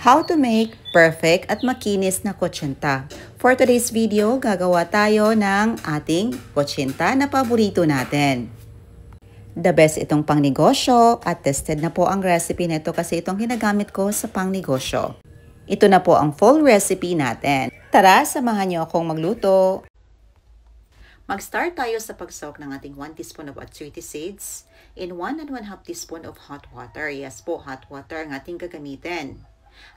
How to make perfect at makinis na kutsinta. For today's video, gagawa tayo ng ating kutsinta na paborito natin. The best itong pangnegosyo at tested na po ang recipe nito kasi itong ginagamit ko sa pangnegosyo. Ito na po ang full recipe natin. Tara, samahan niyo akong magluto. Mag-start tayo sa pag-soak ng ating 1 teaspoon of atsuri seeds in 1 and 1/2 teaspoon of hot water. Yes po, hot water ang ating gagamitin.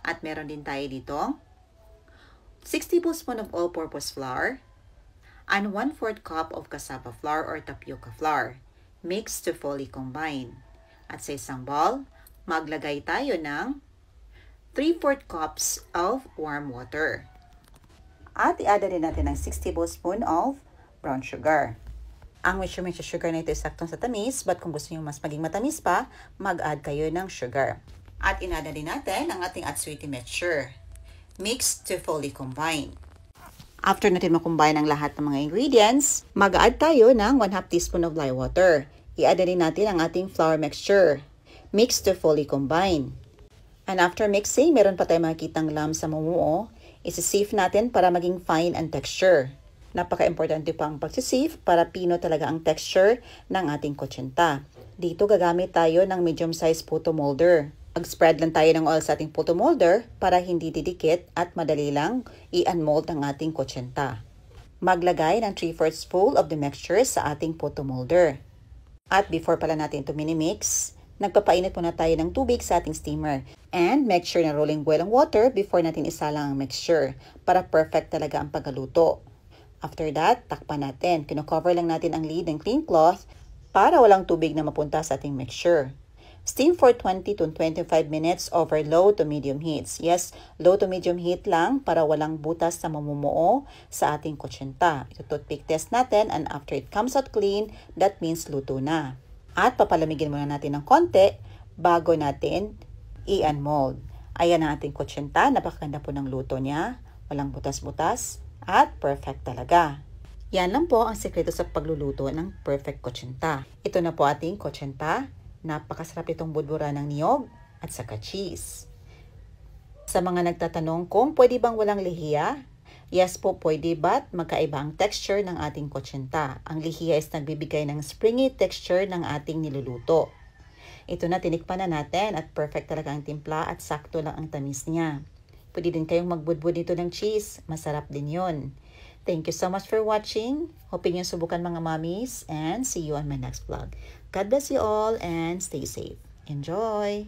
At meron din tayo dito 6 tablespoon of all-purpose flour and 1/4 cup of cassava flour or tapioca flour. Mix to fully combine. At sa isang bowl, maglagay tayo ng 3/4 cups of warm water. At i-add din natin ng 6 tablespoon of brown sugar. Ang measurement sa sugar na ito ay saktong sa tamis, but kung gusto niyo mas maging matamis pa, mag-add kayo ng sugar. At inada din natin ang ating atsuri mixture. Mix to fully combine. After natin makombine ang lahat ng mga ingredients, mag-add tayo ng 1/2 teaspoon of lye water. I-add din natin ang ating flour mixture. Mix to fully combine. And after mixing, meron pa tayong makikitang lumps sa mumuo. Isi-sieve natin para maging fine ang texture. Napaka-importante pa ang pag-sieve para pino talaga ang texture ng ating kutsinta. Dito gagamit tayo ng medium-size photo molder. Mag-spread lang tayo ng oil sa ating photo molder para hindi didikit at madali lang i-unmold ang ating kutsinta. Maglagay ng 3/4 full of the mixture sa ating photo molder. At before pala natin ito minimix, nagpapainit muna tayo ng tubig sa ating steamer. And make sure na rolling boil ang water before natin isalang ang mixture para perfect talaga ang pagkaluto. After that, takpan natin. Kino-cover lang natin ang lid ng clean cloth para walang tubig na mapunta sa ating mixture. Steam for 20 to 25 minutes over low to medium heats. Yes, low to medium heat lang para walang butas na mamumuo sa ating kutsinta. Ito toothpick test natin and after it comes out clean, that means luto na. At papalamigin muna natin ng konti bago natin i-unmold. Ayan ang ating kutsinta. Napakaganda po ng luto niya. Walang butas-butas at perfect talaga. Yan lang po ang sekreto sa pagluluto ng perfect kutsinta. Ito na po ating kutsinta. Napakasarap itong budbura ng niyog at saka cheese. Sa mga nagtatanong kung pwede bang walang lihiya, yes po pwede, but magkaiba ang texture ng ating kutsinta. Ang lihiya is nagbibigay ng springy texture ng ating niluluto. Ito na, tinikpan na natin at perfect talaga ang timpla at sakto lang ang tamis niya. Pwede din kayong magbudbud dito ng cheese, masarap din yon. Thank you so much for watching. Hoping nyo subukan mga mommies and see you on my next vlog. God bless you all and stay safe. Enjoy!